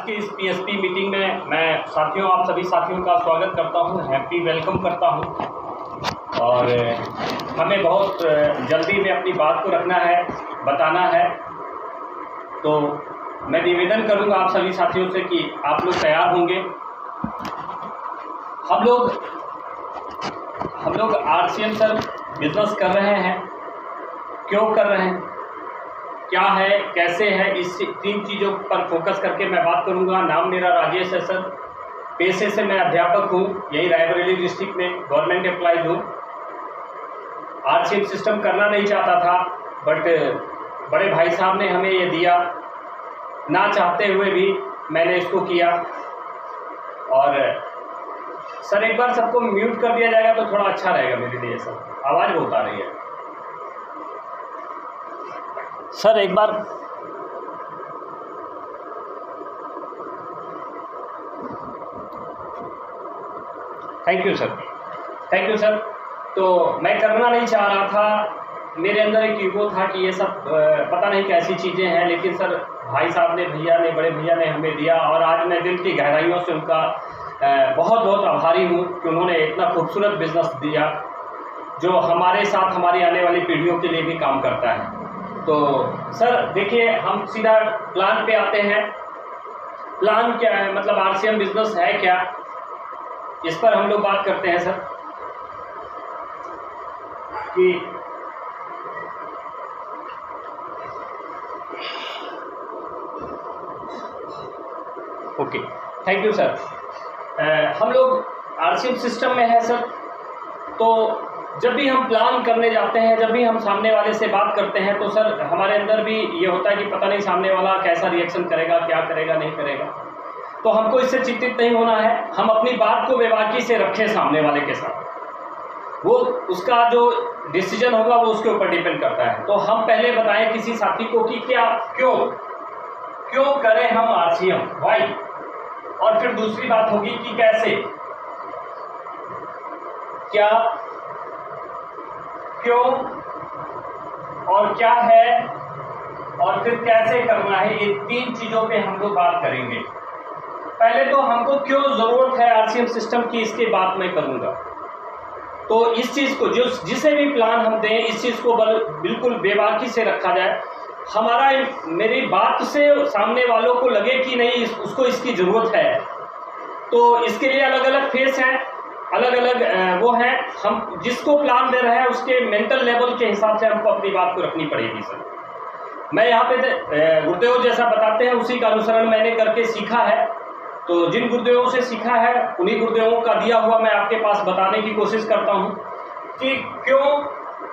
के इस PSP meeting में मैं साथियों आप सभी साथियों का स्वागत करता हूं, हैप्पी वेलकम करता हूं। और हमें बहुत जल्दी में अपनी बात को रखना है, बताना है। तो मैं निवेदन करूंगा आप सभी साथियों से कि आप लोग तैयार होंगे। हम लोग आरसीएम सर बिजनेस कर रहे हैं, क्यों कर रहे हैं, क्या है, कैसे है, इस 3 चीज़ों पर फोकस करके मैं बात करूंगा। नाम मेरा राजेश है सर, पेशे से मैं अध्यापक हूं, यही रायबरेली डिस्ट्रिक्ट में गवर्नमेंट एम्प्लॉयज़ हूं। आरसीएम सिस्टम करना नहीं चाहता था, बट बड़े भाई साहब ने हमें ये दिया, ना चाहते हुए भी मैंने इसको किया। और सर एक बार सबको म्यूट कर दिया जाएगा तो थोड़ा अच्छा रहेगा मेरे लिए सर, आवाज़ बहुत आ रही है सर। एक बार थैंक यू सर। तो मैं करना नहीं चाह रहा था, मेरे अंदर एक ईगो था कि ये सब पता नहीं कैसी चीज़ें हैं, लेकिन सर भाई साहब ने, भैया ने, बड़े भैया ने हमें दिया। और आज मैं दिल की गहराइयों से उनका बहुत बहुत आभारी हूँ कि उन्होंने इतना खूबसूरत बिजनेस दिया जो हमारे साथ हमारी आने वाली पीढ़ियों के लिए भी काम करता है। तो सर देखिए, हम सीधा प्लान पे आते हैं। प्लान क्या है, मतलब आरसीएम बिजनेस है क्या, इस पर हम लोग बात करते हैं सर। कि ओके, थैंक यू सर। हम लोग आरसीएम सिस्टम में है सर। तो जब भी हम प्लान करने जाते हैं, जब भी हम सामने वाले से बात करते हैं, तो सर हमारे अंदर भी ये होता है कि पता नहीं सामने वाला कैसा रिएक्शन करेगा, क्या करेगा, नहीं करेगा। तो हमको इससे चिंतित नहीं होना है। हम अपनी बात को बेबाकी से रखें सामने वाले के साथ, वो उसका जो डिसीजन होगा वो उसके ऊपर डिपेंड करता है। तो हम पहले बताएं किसी साथी को कि क्या, क्यों करें हम आरसीएम, वाई। और फिर दूसरी बात होगी कि कैसे, क्या, क्यों और क्या है, और फिर कैसे करना है। ये 3 चीज़ों पे हम लोग बात करेंगे। पहले तो हमको क्यों ज़रूरत है आरसीएम सिस्टम की, इसके बात मैं करूँगा। तो इस चीज़ को जिसे भी प्लान हम दें, इस चीज़ को बिल्कुल बेबाकी से रखा जाए। हमारा, मेरी बात से सामने वालों को लगे कि नहीं उसको इसकी ज़रूरत है। तो इसके लिए अलग अलग फेस हैं, अलग अलग वो हैं। हम जिसको प्लान दे रहे हैं उसके मेंटल लेवल के हिसाब से हमको अपनी बात को रखनी पड़ेगी सर। मैं यहाँ पे गुरुदेव जैसा बताते हैं उसी का अनुसरण मैंने करके सीखा है। तो जिन गुरुदेवों से सीखा है उन्हीं गुरुदेवों का दिया हुआ मैं आपके पास बताने की कोशिश करता हूँ कि क्यों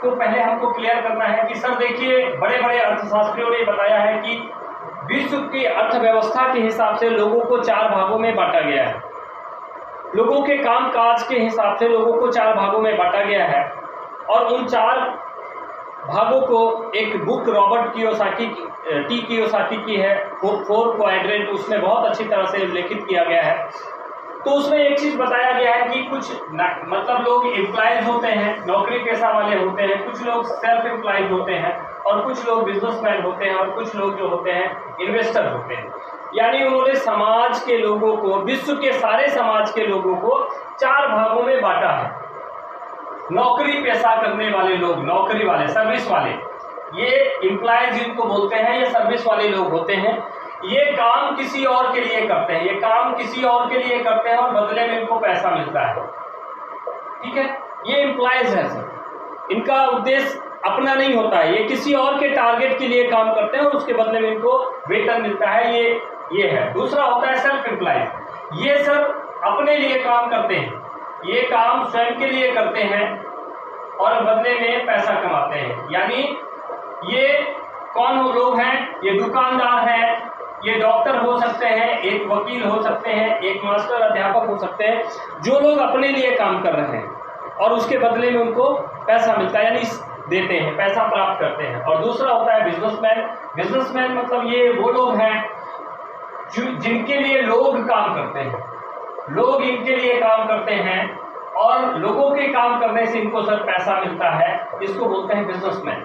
को पहले हमको क्लियर करना है। कि सर देखिए, बड़े बड़े अर्थशास्त्रियों ने बताया है कि विश्व की अर्थव्यवस्था के हिसाब से लोगों को 4 भागों में बांटा गया है। लोगों के काम काज के हिसाब से लोगों को 4 भागों में बांटा गया है। और उन 4 भागों को एक बुक रॉबर्ट कियोसाकी की है, 4 क्वाड्रेंट, उसमें बहुत अच्छी तरह से उल्लेखित किया गया है। तो उसमें एक चीज़ बताया गया है कि कुछ मतलब लोग एम्प्लॉयज होते हैं, नौकरी पेशा वाले होते हैं, कुछ लोग सेल्फ एम्प्लॉयज होते हैं, और कुछ लोग बिजनेसमैन होते हैं, और कुछ लोग जो होते हैं इन्वेस्टर होते हैं। यानी उन्होंने समाज के लोगों को, विश्व के सारे समाज के लोगों को 4 भागों में बांटा है। नौकरी पेशा करने वाले लोग, नौकरी वाले, सर्विस वाले, ये एम्प्लॉयज जिनको बोलते हैं, ये सर्विस वाले लोग होते हैं। ये काम किसी और के लिए करते हैं, और बदले में इनको पैसा मिलता है। ठीक है, ये एम्प्लॉयज है सर। इनका उद्देश्य अपना नहीं होता है, ये किसी और के टारगेट के लिए काम करते हैं और उसके बदले में इनको वेतन मिलता है। ये है। दूसरा होता है सेल्फ एम्प्लॉयज। ये सर अपने लिए काम करते हैं, ये काम स्वयं के लिए करते हैं और बदले में पैसा कमाते हैं। यानी ये कौन लोग हैं, ये दुकानदार हैं, ये डॉक्टर हो सकते हैं, एक वकील हो सकते हैं, एक मास्टर अध्यापक हो सकते हैं, जो लोग अपने लिए काम कर रहे हैं और उसके बदले में उनको पैसा मिलता है, यानी देते हैं, पैसा प्राप्त करते हैं। और दूसरा होता है बिजनेसमैन मतलब ये वो लोग हैं जिनके लिए लोग काम करते हैं, लोग इनके लिए काम करते हैं और लोगों के काम करने से इनको सर पैसा मिलता है, इसको बोलते हैं बिजनेसमैन।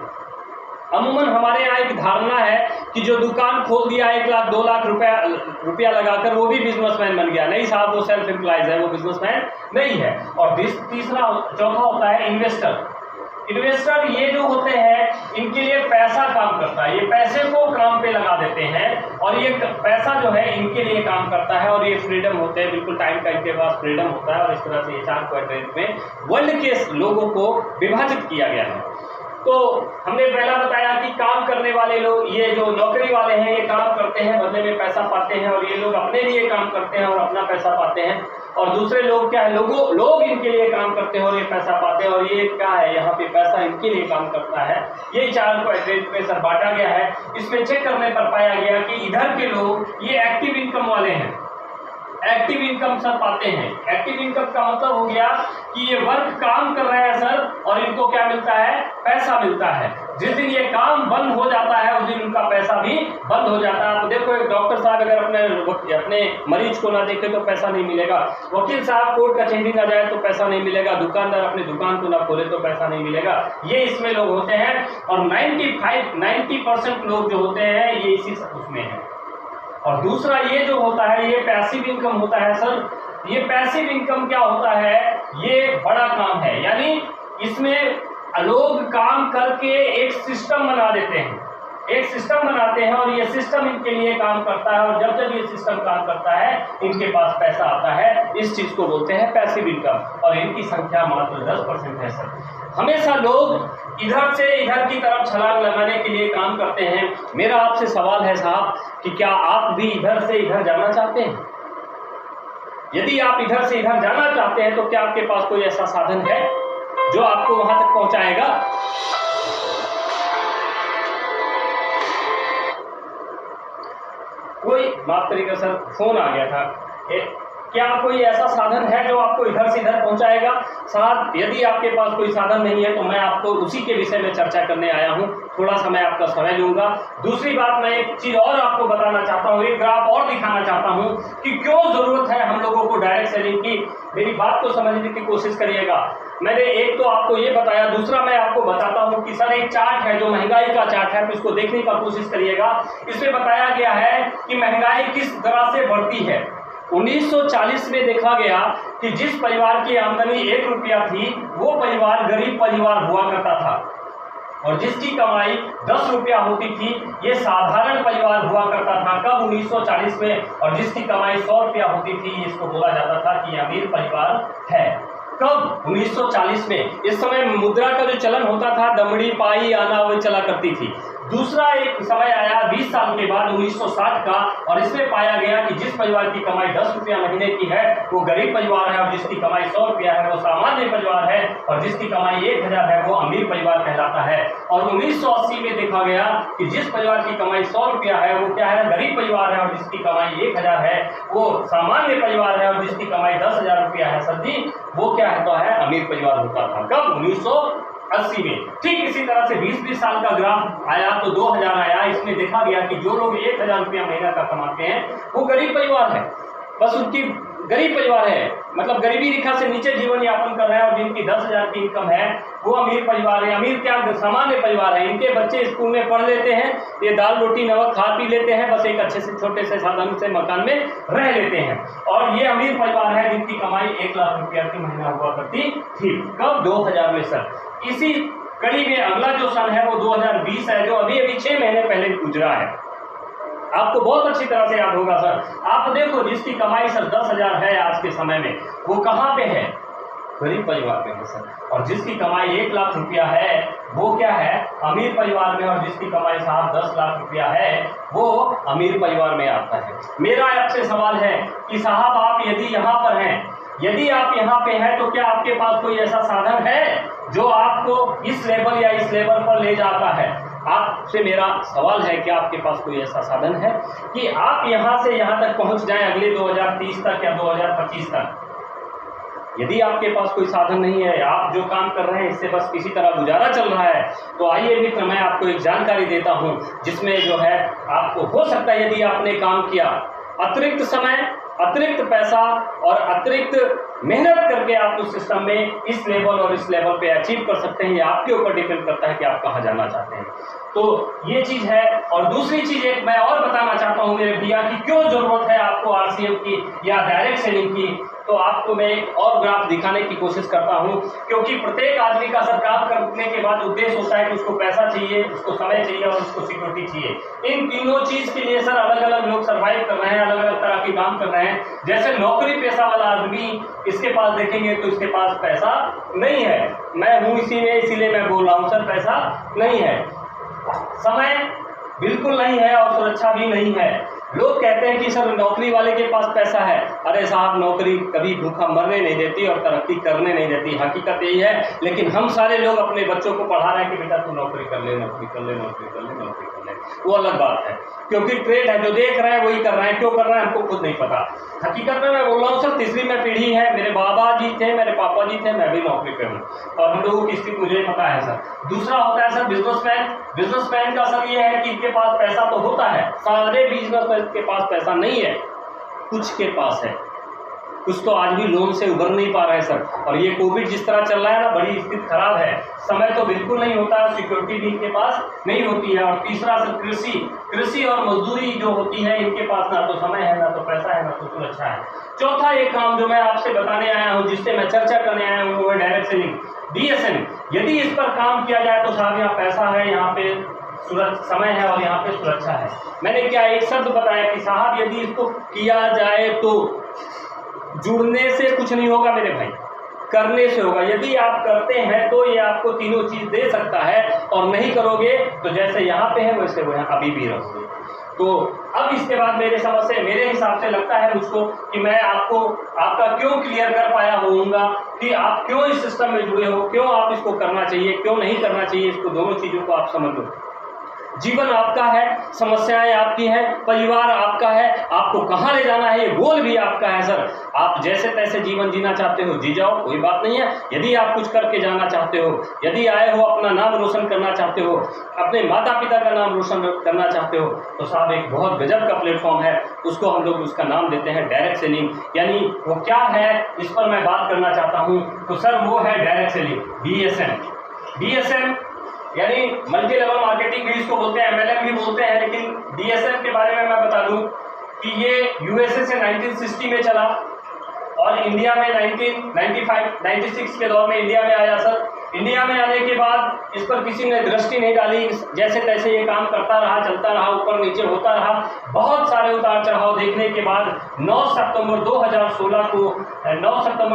अमूमन हमारे यहाँ एक धारणा है कि जो दुकान खोल दिया 1 लाख 2 लाख रुपया लगाकर वो भी बिजनेसमैन बन गया। नहीं साहब, वो सेल्फ एम्प्लॉयज है, वो बिजनेसमैन नहीं है। और चौथा होता है इन्वेस्टर। इन्वेस्टर ये जो होते हैं इनके लिए पैसा काम करता है, ये पैसे को काम पे लगा देते हैं और ये पैसा जो है इनके लिए काम करता है और ये फ्रीडम होते हैं, बिल्कुल टाइम का इनके पास फ्रीडम होता है। और इस तरह से ये 4 क्वाड्रेंट में वर्ल्ड के लोगों को विभाजित किया गया है। तो हमने पहला बताया कि काम करने वाले लोग, ये जो नौकरी वाले हैं, ये काम करते हैं, बदले में पैसा पाते हैं और ये लोग अपने लिए काम करते हैं और अपना पैसा पाते हैं। और दूसरे लोग क्या है, लोग इनके लिए काम करते हैं और ये पैसा पाते हैं। और ये क्या है, यहाँ पे पैसा इनके लिए काम करता है। ये 4 क्वाड्रेंट में सर बांटा गया है। इसमें चेक करने पर पाया गया कि इधर के लोग ये एक्टिव इनकम वाले हैं, एक्टिव इनकम सर पाते हैं। एक्टिव इनकम का मतलब हो गया कि ये वर्क काम कर रहे हैं सर और इनको क्या मिलता है, पैसा मिलता है। जिस दिन ये काम बंद हो जाता है उस दिन उनका पैसा भी बंद हो जाता है। आप देखो, एक डॉक्टर साहब अगर अपने मरीज को ना देखे तो पैसा नहीं मिलेगा, वकील साहब कोर्ट कचहरी ना जाए तो पैसा नहीं मिलेगा, दुकानदार अपनी दुकान को ना खोले तो पैसा नहीं मिलेगा। ये इसमें लोग होते हैं और 90% लोग जो होते हैं ये इसी उसमें है। और दूसरा ये जो होता है ये पैसिव इनकम होता है सर। ये पैसिव इनकम क्या होता है, ये बड़ा काम है, यानी इसमें लोग काम करके एक सिस्टम बना देते हैं, एक सिस्टम बनाते हैं और ये सिस्टम इनके लिए काम करता है। और जब ये सिस्टम काम करता है इनके पास पैसा आता है। इस चीज को बोलते हैं पैसिव इनकम और इनकी संख्या मात्र 10% है सर। हमेशा लोग इधर से इधर की तरफ छलांग लगाने के लिए काम करते हैं। मेरा आपसे सवाल है साहब कि क्या आप भी इधर से इधर जाना चाहते हैं? यदि आप इधर से इधर जाना चाहते हैं तो क्या आपके पास कोई ऐसा साधन है जो आपको वहां तक पहुंचाएगा? कोई माफ करिएगा सर, फोन आ गया था। क्या कोई ऐसा साधन है जो आपको इधर से इधर पहुंचाएगा? साहब, यदि आपके पास कोई साधन नहीं है तो मैं आपको उसी के विषय में चर्चा करने आया हूं। थोड़ा सा मैं आपका समय लूंगा। दूसरी बात, मैं एक चीज और आपको बताना चाहता हूं, एक ग्राफ और दिखाना चाहता हूं कि क्यों जरूरत है हम लोगों को डायरेक्ट सेलिंग की। मेरी बात को समझने की कोशिश करिएगा। मैंने एक तो आपको ये बताया, दूसरा मैं आपको बताता हूं कि सर एक चार्ट है जो महंगाई का चार्ट है, तो इसको देखने का कोशिश करिएगा। इसमें बताया गया है कि महंगाई किस तरह से बढ़ती है। 1940 में देखा गया कि जिस परिवार की आमदनी 1 रुपया थी वो परिवार गरीब परिवार हुआ करता था और जिसकी कमाई 10 रुपया होती थी ये साधारण परिवार हुआ करता था। कब? 1940 में। और जिसकी कमाई 100 रुपया होती थी इसको बोला जाता था कि अमीर परिवार है। कब? 1940 में। इस समय मुद्रा का जो चलन होता था, दमड़ी पाई आना वही चला करती थी। दूसरा एक समय आया 20 साल के बाद 1960 का, और इसमें पाया गया कि जिस परिवार की कमाई 10 रुपया महीने की है वो गरीब परिवार है और जिसकी कमाई 100 रुपया है वो सामान्य परिवार है और जिसकी कमाई 1000 है वो अमीर परिवार कहलाता है। और 1980 में देखा गया कि जिस परिवार की कमाई 100 रुपया है वो क्या है, गरीब परिवार है और जिसकी कमाई 1000 है वो सामान्य परिवार है और जिसकी कमाई 10,000 रुपया है सर जी, वो क्या है तो है अमीर परिवार होता था। कब? 1980 में। ठीक इसी तरह से 20-20 साल का ग्राफ आया तो 2000 आया। इसमें देखा गया कि जो लोग 1000 रुपया महीना का कमाते हैं वो गरीब परिवार है, बस उनकी गरीब परिवार है, मतलब गरीबी रेखा से नीचे जीवन यापन कर रहे हैं। और जिनकी 10,000 की इनकम है वो अमीर परिवार है। अमीर क्या, सामान्य परिवार है। इनके बच्चे स्कूल में पढ़ लेते हैं, ये दाल रोटी नमक खा पी लेते हैं, बस एक अच्छे से छोटे से साधारण से मकान में रह लेते हैं। और ये अमीर परिवार है जिनकी कमाई 1 लाख रुपया की महीना हुआ करती थी। कब? 2000 में सर। इसी कड़ी में अगला जो सन है वो 2020 है, जो अभी 6 महीने पहले गुजरा है। आपको बहुत अच्छी तरह से याद होगा सर। आप देखो, जिसकी कमाई सर 10,000 है आज के समय में वो कहाँ पे है? गरीब परिवार में है सर। और जिसकी कमाई 1 लाख रुपया है वो क्या है, अमीर परिवार में। और जिसकी कमाई साहब 10 लाख रुपया है वो अमीर परिवार में आता है। मेरा आपसे सवाल है कि साहब आप यदि यहाँ पर हैं, यदि आप यहाँ पे हैं तो क्या आपके पास कोई ऐसा साधन है जो आपको इस लेवल या इस लेवल पर ले जाता है? आपसे मेरा सवाल है कि आपके पास कोई ऐसा साधन है कि आप यहाँ से यहाँ तक पहुँच जाएं अगले 2030 तक या 2025 तक? यदि आपके पास कोई साधन नहीं है, आप जो काम कर रहे हैं इससे बस किसी तरह गुजारा चल रहा है, तो आइए मित्र मैं आपको एक जानकारी देता हूँ जिसमें जो है आपको हो सकता है यदि आपने काम किया, अतिरिक्त समय अतिरिक्त पैसा और अतिरिक्त मेहनत करके आप उस सिस्टम में इस लेवल और इस लेवल पे अचीव कर सकते हैं। ये आपके ऊपर डिपेंड करता है कि आप कहाँ जाना चाहते हैं। तो ये चीज़ है। और दूसरी चीज़ एक मैं और बताना चाहता हूँ मेरे भैया कि क्यों ज़रूरत है आपको आरसीएम की या डायरेक्ट सेलिंग की। तो आपको मैं एक और ग्राफ दिखाने की कोशिश करता हूँ, क्योंकि प्रत्येक आदमी का सर काम करने के बाद उद्देश्य होता है कि उसको पैसा चाहिए, उसको समय चाहिए और उसको सिक्योरिटी चाहिए। इन तीनों चीज़ के लिए सर अलग अलग लोग सर्वाइव कर रहे हैं, अलग अलग तरह के काम कर रहे हैं। जैसे नौकरी पेशा वाला आदमी, इसके पास देखेंगे तो इसके पास पैसा नहीं है। मैं हूँ इसी में, इसीलिए मैं बोल रहा हूँ सर पैसा नहीं है, समय बिल्कुल नहीं है और सुरक्षा भी नहीं है। लोग कहते हैं कि सर नौकरी वाले के पास पैसा है। अरे साहब, नौकरी कभी भूखा मरने नहीं देती और तरक्की करने नहीं देती, हकीकत यही है। लेकिन हम सारे लोग अपने बच्चों को पढ़ा रहे हैं कि बेटा तू नौकरी कर ले, नौकरी कर ले, नौकरी कर ले, नौकरी कर ले। वो अलग बात है, क्योंकि ट्रेड है, जो देख रहे हैं वही कर रहे हैं। क्यों कर रहे हैं हमको खुद नहीं पता। हकीकत में मैं बोल रहा हूँ सर, तीसरी में पीढ़ी है, मेरे बाबा जी थे, मेरे पापा जी थे, मैं भी नौकरी पे हूँ और हम लोगों की स्थिति मुझे पता है सर। दूसरा होता है सर बिजनेसमैन। बिजनेसमैन का सर ये है कि इनके पास पैसा तो होता है, सारे बिजनेसमैन के पास पैसा नहीं है, कुछ के पास है। कुछ तो आज भी लोन से उभर नहीं पा रहे हैं सर। और ये कोविड जिस तरह चल रहा है ना, बड़ी स्थिति खराब है। समय तो बिल्कुल नहीं होता है, सिक्योरिटी भी इनके पास नहीं होती है। और तीसरा सर कृषि और मजदूरी जो होती है, इनके पास ना तो समय है, ना तो पैसा है, ना तो सुरक्षा है। चौथा एक काम जो मैं आपसे बताने आया हूँ, जिससे मैं चर्चा करने आया हूँ, वो है डायरेक्ट सेलिंग, डीएसएन। यदि इस पर काम किया जाए तो साहब यहाँ पैसा है, यहाँ पे समय है और यहाँ पे सुरक्षा है। मैंने क्या एक शब्द बताया कि साहब यदि इसको किया जाए तो जुड़ने से कुछ नहीं होगा मेरे भाई, करने से होगा। यदि आप करते हैं तो ये आपको तीनों चीज दे सकता है, और नहीं करोगे तो जैसे यहाँ पे है वैसे वो यहाँ अभी भी रहोगे। तो अब इसके बाद मेरे हिसाब से लगता है मुझको कि मैं आपको आपका क्यों क्लियर कर पाया होऊंगा कि आप क्यों इस सिस्टम में जुड़े हो, क्यों आप इसको करना चाहिए, क्यों नहीं करना चाहिए। इसको दोनों चीज़ों को आप समझ लो। जीवन आपका है, समस्याएं आपकी हैं, परिवार आपका है, आपको कहाँ ले जाना है ये गोल भी आपका है सर। आप जैसे तैसे जीवन जीना चाहते हो जी जाओ, कोई बात नहीं है। यदि आप कुछ करके जाना चाहते हो, यदि आए हो अपना नाम रोशन करना चाहते हो, अपने माता पिता का नाम रोशन करना चाहते हो, तो साहब एक बहुत गजब का प्लेटफॉर्म है, उसको हम लोग उसका नाम देते हैं डायरेक्ट सेलिंग। यानी वो क्या है इस पर मैं बात करना चाहता हूँ। तो सर वो है डायरेक्ट सेलिंग, डीएसएम यानी मल्टी लेवल मार्केटिंग भी इसको बोलते हैं, एमएलएम भी बोलते हैं। लेकिन डीएसएम के बारे में मैं बता दूं कि ये यूएसए से 1960 में चला और इंडिया में 1996 के दौर में इंडिया में आया सर। इंडिया में आने के बाद इस पर किसी ने दृष्टि नहीं डाली, जैसे तैसे ये काम करता रहा, चलता रहा, ऊपर नीचे होता रहा। बहुत सारे उतार चढ़ाव देखने के बाद 9 सितंबर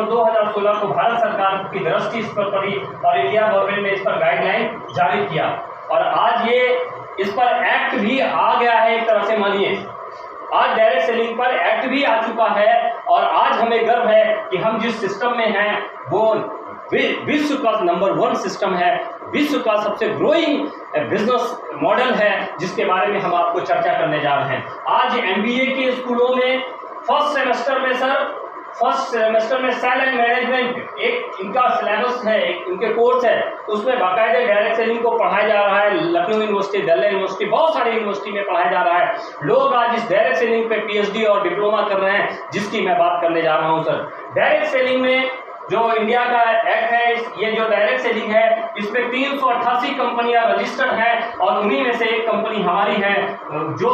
2016 को भारत सरकार की दृष्टि इस पर पड़ी और इंडिया गवर्नमेंट ने इस पर गाइडलाइन जारी किया। और आज ये इस पर एक्ट भी आ गया है, एक तरह से मानिए आज डायरेक्ट सेलिंग पर एक्ट भी आ चुका है। और आज हमें गर्व है कि हम जिस सिस्टम में हैं वो विश्व का नंबर 1 सिस्टम है, विश्व का सबसे ग्रोइंग बिजनेस मॉडल है, जिसके बारे में हम आपको चर्चा करने जा रहे हैं। आज एमबीए के स्कूलों में फर्स्ट सेमेस्टर में सेल एंड मैनेजमेंट एक इनका सिलेबस है, एक इनके कोर्स है, उसमें बाकायदे डायरेक्ट सेलिंग को पढ़ाया जा रहा है। लखनऊ यूनिवर्सिटी, दिल्ली यूनिवर्सिटी, बहुत सारी यूनिवर्सिटी में पढ़ाया जा रहा है। लोग आज इस डायरेक्ट सेलिंग पे पीएचडी और डिप्लोमा कर रहे हैं, जिसकी मैं बात करने जा रहा हूँ सर। डायरेक्ट सेलिंग में जो इंडिया का एक्ट है, ये जो डायरेक्ट सेलिंग है, इसमें 388 कंपनियां रजिस्टर्ड हैं और उन्हीं में से एक कंपनी हमारी है जो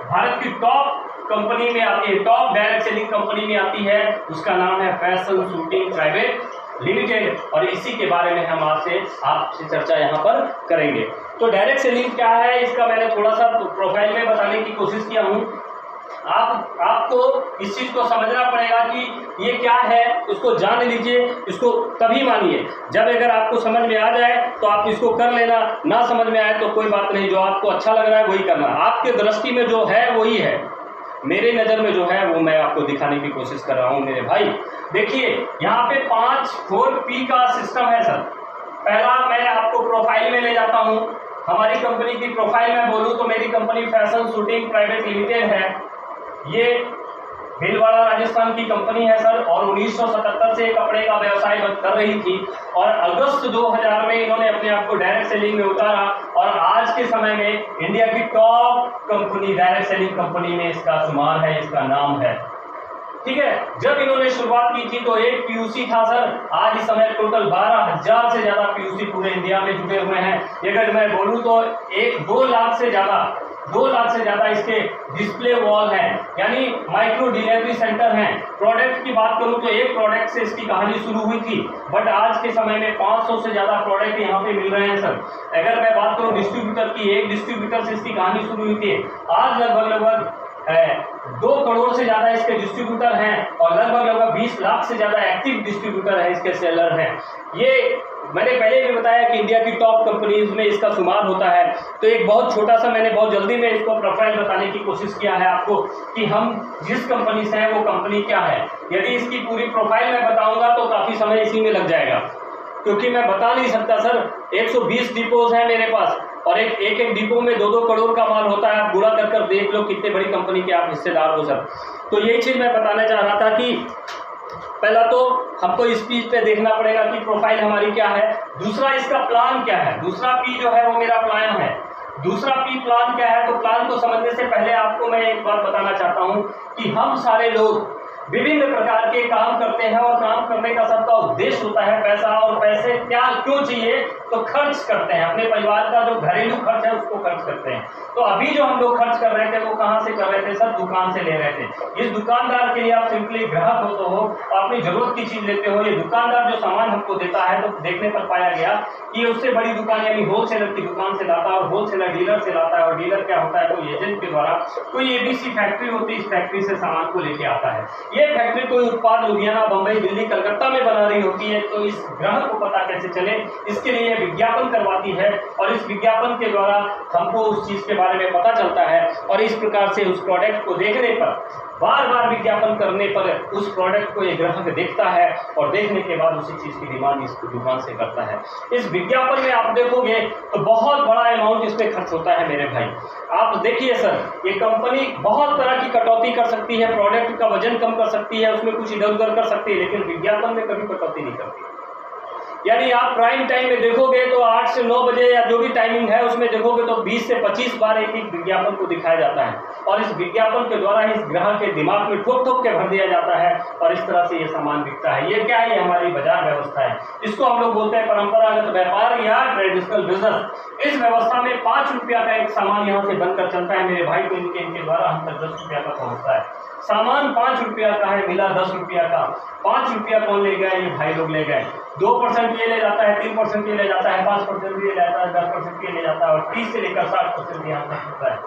भारत की टॉप कंपनी में आती है, टॉप डायरेक्ट सेलिंग कंपनी में आती है। उसका नाम है फैशन शूटिंग प्राइवेट लिमिटेड और इसी के बारे में हम आपसे चर्चा यहाँ पर करेंगे। तो डायरेक्ट सेलिंग क्या है, इसका मैंने थोड़ा सा प्रोफाइल में बताने की कोशिश किया हूँ। आपको इस चीज़ को समझना पड़ेगा कि ये क्या है, उसको जान लीजिए, इसको तभी मानिए जब अगर आपको समझ में आ जाए तो आप इसको कर लेना, ना समझ में आए तो कोई बात नहीं, जो आपको अच्छा लग रहा है वही करना। आपके दृष्टि में जो है वही है, मेरे नज़र में जो है वो मैं आपको दिखाने की कोशिश कर रहा हूँ मेरे भाई। देखिए यहाँ पे 4P का सिस्टम है सर। पहला मैं आपको प्रोफाइल में ले जाता हूँ। हमारी कंपनी की प्रोफाइल में बोलूँ तो मेरी company fashion shooting private limited है। ये भीलवाड़ा राजस्थान की कंपनी है सर और 1977 से कपड़े का व्यवसाय कर रही थी और अगस्त 2000 में इन्होंने अपने आप को डायरेक्ट सेलिंग में उतारा और आज के समय में इंडिया की top company direct selling company में इसका शुमार है, इसका नाम है। ठीक है। जब इन्होंने शुरुआत की थी तो एक पीयूसी था सर, आज इस समय टोटल 12,000 से ज्यादा पीयूसी पूरे इंडिया में जुटे हुए हैं। अगर मैं बोलूं तो 2 लाख से ज्यादा इसके डिस्प्ले वॉल हैं, यानी माइक्रो डिलीवरी सेंटर हैं। प्रोडक्ट की बात करूं तो एक प्रोडक्ट से इसकी कहानी शुरू हुई थी, बट आज के समय में 500 से ज्यादा प्रोडक्ट यहाँ पे मिल रहे हैं सर। अगर मैं बात करूं डिस्ट्रीब्यूटर की, एक डिस्ट्रीब्यूटर से इसकी कहानी शुरू हुई थी, आज लगभग 2 करोड़ से ज्यादा इसके डिस्ट्रीब्यूटर हैं और लगभग 20 लाख से ज्यादा एक्टिव डिस्ट्रीब्यूटर है, इसके सेलर हैं। ये मैंने पहले भी बताया कि इंडिया की टॉप कंपनीज में इसका शुमार होता है। तो एक बहुत छोटा सा मैंने बहुत जल्दी में इसको प्रोफाइल बताने की कोशिश किया है आपको कि हम जिस कंपनी से हैं वो कंपनी क्या है। यदि इसकी पूरी प्रोफाइल मैं बताऊंगा तो काफ़ी समय इसी में लग जाएगा, क्योंकि मैं बता नहीं सकता सर। 120 डिपोज हैं मेरे पास और एक डिपो में 2-2 करोड़ का माल होता है। आप गुणा कर देख लो कितने बड़ी कंपनी के आप हिस्सेदार हो सर। तो यही चीज़ मैं बताना चाह रहा था कि पहला तो हमको इस चीज पे देखना पड़ेगा कि प्रोफाइल हमारी क्या है, दूसरा इसका प्लान क्या है। दूसरा पी जो है वो मेरा प्लान है। दूसरा पी प्लान क्या है, तो प्लान को समझने से पहले आपको मैं एक बात बताना चाहता हूं कि हम सारे लोग विभिन्न प्रकार के काम करते हैं और काम करने का सबका उद्देश्य होता है पैसा। और पैसे क्यों चाहिए, तो खर्च करते हैं। अपने परिवार का जो घरेलू खर्च है उसको खर्च करते हैं। तो अभी जो हम लोग खर्च कर रहे थे वो कहाँ से कर रहे थे सर, दुकान से ले रहे थे। इस दुकानदार के लिए आप सिंपली ग्राहक होते हो और अपनी जरूरत की चीज लेते हो। ये दुकानदार जो सामान हमको देता है तो देखने पर पाया गया कि उससे बड़ी दुकान यानी होलसेलर की दुकान से लाता है और होलसेलर डीलर से लाता है। और डीलर क्या होता है, कोई एजेंट के द्वारा कोई एबीसी फैक्ट्री होती है, इस फैक्ट्री से सामान को लेके आता है। ये फैक्ट्री कोई उत्पाद लुधियाना, बंबई, दिल्ली, कलकत्ता में बना रही होती है। तो इस ग्राहक को पता कैसे चले, इसके लिए विज्ञापन करवाती है और इस विज्ञापन के द्वारा हमको उस चीज के बारे में पता चलता है। और इस प्रकार से उस प्रोडक्ट को देखने पर, बार बार विज्ञापन करने पर उस प्रोडक्ट को ये ग्राहक देखता है और देखने के बाद उसी चीज की डिमांड इस दुकान से करता है। इस विज्ञापन में आप देखोगे तो बहुत बड़ा अमाउंट इस पे खर्च होता है मेरे भाई। आप देखिए सर, ये कंपनी बहुत तरह की कटौती कर सकती है, प्रोडक्ट का वजन कम कर सकती है, उसमें कुछ इधर उधर कर सकती है, लेकिन विज्ञापन में कभी कटौती नहीं करती। यानी आप प्राइम टाइम में देखोगे तो 8 से 9 बजे या जो भी टाइमिंग है उसमें देखोगे तो 20 से 25 बार एक विज्ञापन को दिखाया जाता है और इस विज्ञापन के द्वारा इस ग्राहक के दिमाग में ठोक ठोक के भर दिया जाता है और इस तरह से ये सामान बिकता है। ये क्या है, ये हमारी बाजार व्यवस्था है। इसको हम लोग बोलते हैं परंपरागत व्यापार या ट्रेडिशनल बिजनेस। इस व्यवस्था में 5 रुपया का एक सामान यहाँ से बनकर चलता है मेरे भाई, को इनके द्वारा हम तक 10 रुपया का पहुँचता है। सामान 5 रुपया का है, मिला 10 रुपया का। 5 रुपया कौन ले गए, ये भाई लोग ले गए। 2% ये ले जाता है, 3% ये ले जाता है, 5% ये ले जाता है, 10% ये ले जाता है और 30 से लेकर 60% यहाँ तक होता है।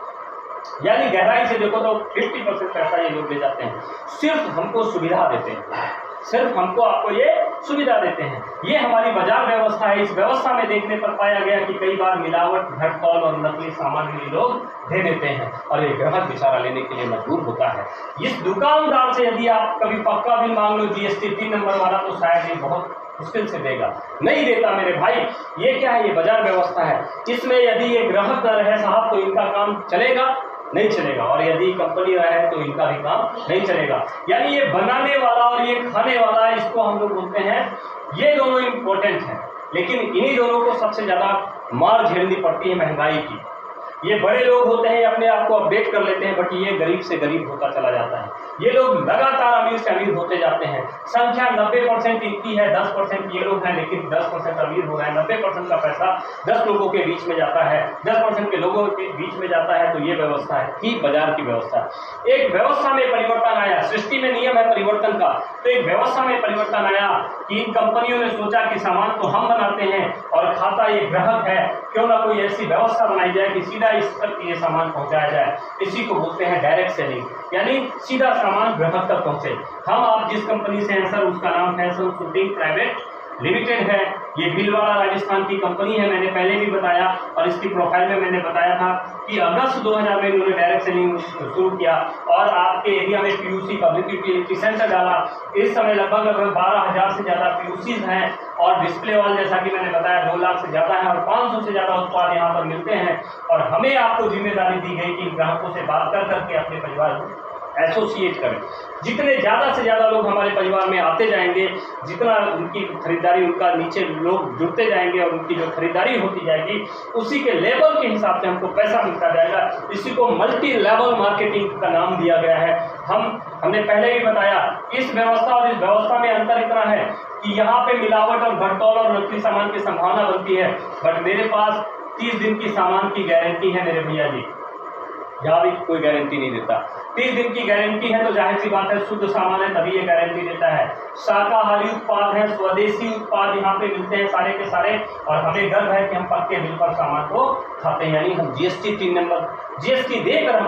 यानी गहराई से देखो तो 50% पैसा ये लोग ले जाते हैं। सिर्फ हमको सुविधा देते हैं, सिर्फ हमको आपको ये सुविधा देते हैं। ये हमारी बाजार व्यवस्था है। इस व्यवस्था में देखने पर पाया गया कि कई बार मिलावट, घटतौल और नकली सामान भी लोग दे देते हैं और ये ग्राहक बेचारा लेने के लिए मजबूर होता है। इस दुकानदार से यदि आप कभी पक्का बिल मांग लो जीएसटी 3 नंबर वाला, तो शायद ये बहुत मुश्किल से देगा, नहीं देता मेरे भाई। ये क्या है, ये बाजार व्यवस्था है। इसमें यदि ये ग्राहक न रहे साहब तो इनका काम चलेगा नहीं चलेगा, और यदि कंपनी रहे तो इनका भी काम नहीं चलेगा। यानी ये बनाने वाला और ये खाने वाला, इसको हम लोग बोलते हैं, ये दोनों इम्पोर्टेंट हैं। लेकिन इन्हीं दोनों को सबसे ज़्यादा मार झेलनी पड़ती है महंगाई की। ये बड़े लोग होते हैं, अपने आप को अपडेट कर लेते हैं, बट ये गरीब से गरीब होता चला जाता है। ये लोग लगातार अमीर से अमीर होते जाते हैं। संख्या 90% इनकी है, 10% ये लोग हैं, लेकिन 10% अमीर हो गए। 90% का पैसा 10 लोगों के बीच में जाता है, 10% के लोगों के बीच में जाता है। तो ये व्यवस्था है कि बाजार की व्यवस्था। एक व्यवस्था में परिवर्तन आया, सृष्टि में नियम है परिवर्तन का, तो एक व्यवस्था में परिवर्तन आया कि इन कंपनियों ने सोचा कि सामान तो हम बनाते हैं और खाता ये ग्राहक है, क्यों ना कोई ऐसी व्यवस्था बनाई जाए कि सीधा इस तक ये सामान पहुंचाया जाए। इसी को बोलते हैं डायरेक्ट सेलिंग, यानी सीधा सामान ग्राहक तक पहुंचे। हम आप जिस कंपनी से हैं सर, उसका नाम फैशन शूटिंग प्राइवेट लिमिटेड है। ये भीलवाड़ा राजस्थान की कंपनी है, मैंने पहले भी बताया और इसकी प्रोफाइल में मैंने बताया था कि अगस्त 2000 में इन्होंने डायरेक्ट सेलिंग शुरू किया और आपके एरिया में पीयूसी पब्लिक यूटिलिटी सेंटर डाला। इस समय लगभग 12,000 से ज़्यादा पीयूसीज हैं और डिस्प्ले वॉल जैसा कि मैंने बताया 2 लाख से ज़्यादा है और 500 से ज़्यादा उत्पाद यहाँ पर मिलते हैं। और हमें आपको जिम्मेदारी दी गई कि ग्राहकों से बात कर करके अपने परिवार को एसोसिएट करें। जितने ज़्यादा से ज़्यादा लोग हमारे परिवार में आते जाएंगे, जितना उनकी खरीदारी, उनका नीचे लोग जुड़ते जाएंगे और उनकी जो खरीदारी होती जाएगी, उसी के लेवल के हिसाब से हमको पैसा मिलता जाएगा। इसी को मल्टी लेवल मार्केटिंग का नाम दिया गया है। हम हमने पहले भी बताया, इस व्यवस्था और इस व्यवस्था में अंतर इतना है कि यहाँ पे मिलावट और घटतौल और नकली सामान की संभावना बनती है, बट मेरे पास 30 दिन की सामान की गारंटी है मेरे भैया जी, यहाँ भी कोई गारंटी नहीं देता। 30 दिन की गारंटी है तो जाहिर सी बात है शुद्ध सामान है तभी ये गारंटी देता है। शाकाहारी उत्पाद हैं, स्वदेशी उत्पाद यहाँ पे मिलते हैं सारे के सारे, और हमें गर्व है कि हम पक्के बिल पर सामान को खाते हैं, यानी हम जीएसटी 3 नंबर जीएसटी देकर हम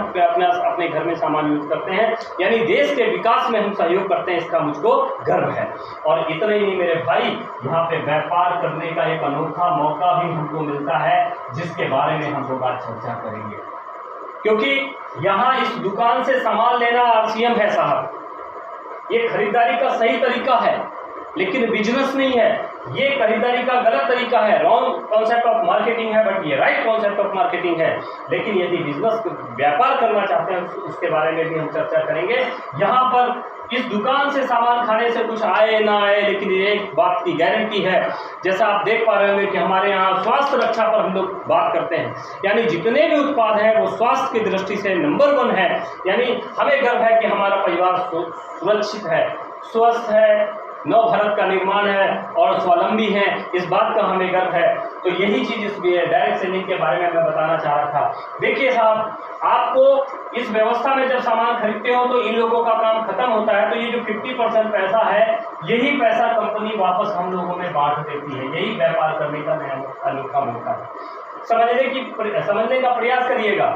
अपने घर में सामान यूज करते हैं, यानी देश के विकास में हम सहयोग करते हैं, इसका मुझको गर्व है। और इतना ही नहीं मेरे भाई, यहाँ पे व्यापार करने का एक अनोखा मौका भी हमको मिलता है, जिसके बारे में हम लोग आज चर्चा करेंगे, क्योंकि यहाँ इस दुकान से सामान लेना आरसीएम है साहब। ये खरीदारी का सही तरीका है, लेकिन बिजनेस नहीं है। ये खरीदारी का गलत तरीका है, रॉन्ग कॉन्सेप्ट ऑफ मार्केटिंग है, बट ये राइट कॉन्सेप्ट ऑफ मार्केटिंग है। लेकिन यदि बिजनेस व्यापार करना चाहते हैं उसके बारे में भी हम चर्चा करेंगे। यहाँ पर इस दुकान से सामान खाने से कुछ आए ना आए, लेकिन एक बात की गारंटी है, जैसा आप देख पा रहे होंगे कि हमारे यहाँ स्वास्थ्य रक्षा पर हम लोग बात करते हैं, यानी जितने भी उत्पाद हैं वो स्वास्थ्य की दृष्टि से नंबर 1 है। यानी हमें गर्व है कि हमारा परिवार सुरक्षित है, स्वस्थ है, नव भारत का निर्माण है और स्वावलंबी है, इस बात का हमें गर्व है। तो यही चीज़ इस डायरेक्ट सेलिंग के बारे में मैं बताना चाह रहा था। देखिए साहब, आपको इस व्यवस्था में जब सामान खरीदते हो तो इन लोगों का काम खत्म होता है, तो ये जो 50% पैसा है, यही पैसा कंपनी वापस हम लोगों में बांट देती है। यही व्यापार करने का नया अनोखा मौका है। समझने का प्रयास करिएगा।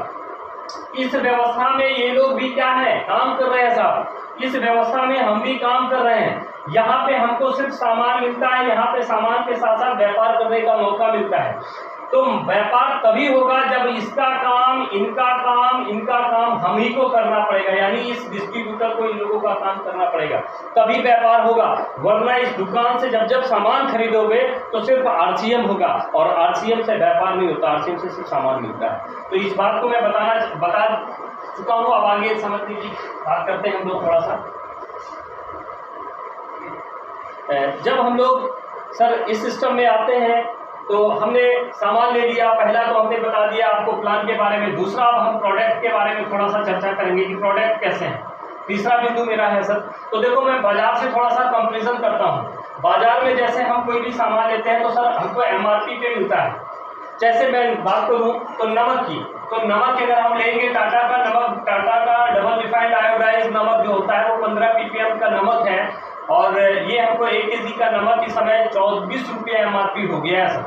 इस व्यवस्था में ये लोग भी क्या है, काम कर रहे हैं साहब। इस व्यवस्था में हम भी काम कर रहे हैं। यहाँ पे हमको सिर्फ सामान मिलता है, यहाँ पे सामान के साथ साथ व्यापार करने का मौका मिलता है। तो व्यापार तभी होगा जब इनका काम हम ही को करना पड़ेगा, यानी इस डिस्ट्रीब्यूटर को इन लोगों का काम करना पड़ेगा, तभी व्यापार होगा। वरना इस दुकान से जब सामान खरीदोगे तो सिर्फ आरसीएम होगा, और आरसीएम से व्यापार नहीं होता, आरसीएम से सिर्फ सामान मिलता है। तो इस बात को मैं बता चुका हूँ। अब आगे समझ लीजिए, बात करते हैं हम लोग थोड़ा सा। जब हम लोग सर इस सिस्टम में आते हैं तो हमने सामान ले लिया, पहला तो हमने बता दिया आपको प्लान के बारे में। दूसरा, अब हम प्रोडक्ट के बारे में थोड़ा सा चर्चा करेंगे कि प्रोडक्ट कैसे हैं। तीसरा बिंदु मेरा है सर, तो देखो मैं बाजार से थोड़ा सा कंपैरिजन करता हूँ। बाजार में जैसे हम कोई भी सामान लेते हैं तो सर हमको एमआरपी पे मिलता है। जैसे मैं बात करूँ तो नमक की, तो नमक अगर हम लेंगे टाटा का डबल रिफाइंड आयोडाइज नमक जो होता है वो 15 ppm का नमक है, और ये हमको 1 kg का नमक इस समय 24 रुपये एमआरपी हो गया है सर।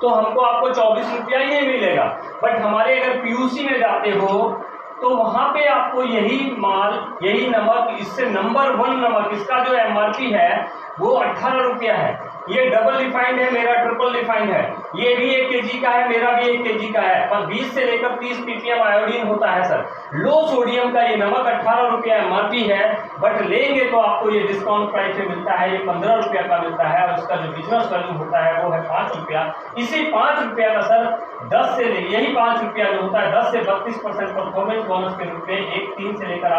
तो हमको आपको 24 रुपया ही मिलेगा। बट हमारे अगर पीयूसी में जाते हो तो वहाँ पे आपको यही माल, यही नमक, इससे नंबर 1 नमक, इसका जो एमआरपी है वो 18 रुपया है। ये डबल रिफाइंड है, मेरा ट्रिपल रिफाइंड है। ये भी 1 kg का है, मेरा भी 1 kg का है, पर 20 से लेकर 30 ppm आयोडीन होता है सर। लो सोडियम का ये नमक 18 रुपया एमआरपी है, बट लेंगे तो आपको ये डिस्काउंट प्राइस में मिलता है, ये 15 रुपया का मिलता है, और इसका जो बिजनेस वैल्यू होता है वो है 5 रुपया। इसी 5 रुपया का सर 10 से यही 5 रुपया जो होता है 10 से 32% परफॉर्मेंस बोनस के रूप में, 3 से लेकर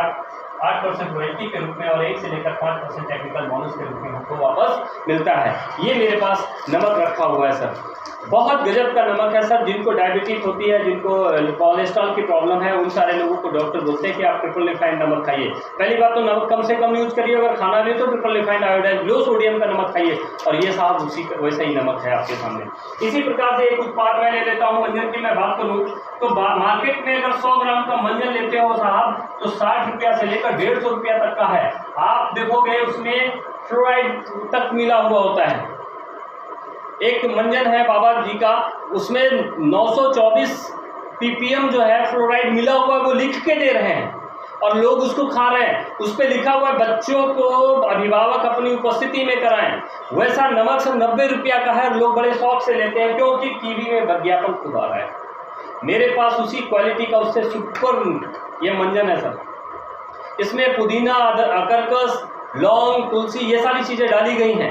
8% रॉयल्टी के रूप में, और 1 से लेकर 5% टेक्निकल बोनस के रूप में हमको वापस मिलता है। ये मेरे पास नमक रखा हुआ है सर, बहुत गजब का नमक है सर। जिनको डायबिटीज होती है, जिनको कोलेस्ट्रॉल की प्रॉब्लम है, उन सारे लोगों को डॉक्टर बोलते हैं कि आप ट्रिपल रिफाइंड नमक खाइए। पहली बात तो नमक कम से कम यूज करिए, अगर खाना भी तो ट्रिपल रिफाइंड आयोडाइज लो सोडियम का नमक खाइए, और ये साहब उसी वैसा ही नमक है आपके सामने। इसी प्रकार से एक उत्पाद मैं ले लेता हूँ, मंजन की मैं बात करूँ तो मार्केट में अगर 100 ग्राम का मंजन लेते हो साहब तो 60 रुपया से लेकर 150 रुपया तक का है। आप देखोगे उसमें फ्लोराइड तक मिला हुआ होता है। एक मंजन है बाबा जी का, उसमें 924 ppm जो है फ्लोराइड मिला हुआ, वो लिख के दे रहे हैं और लोग उसको खा रहे हैं। उस पर लिखा हुआ है बच्चों को अभिभावक अपनी उपस्थिति में कराएं। वैसा नमक सब 90 रुपया का है, लोग बड़े शौक से लेते हैं क्योंकि टीवी में विज्ञापन खुद आ रहा है। मेरे पास उसी क्वालिटी का उससे सुपर ये मंजन है सर। इसमें पुदीना, अकरकस, लौंग, तुलसी, ये सारी चीज़ें डाली गई हैं।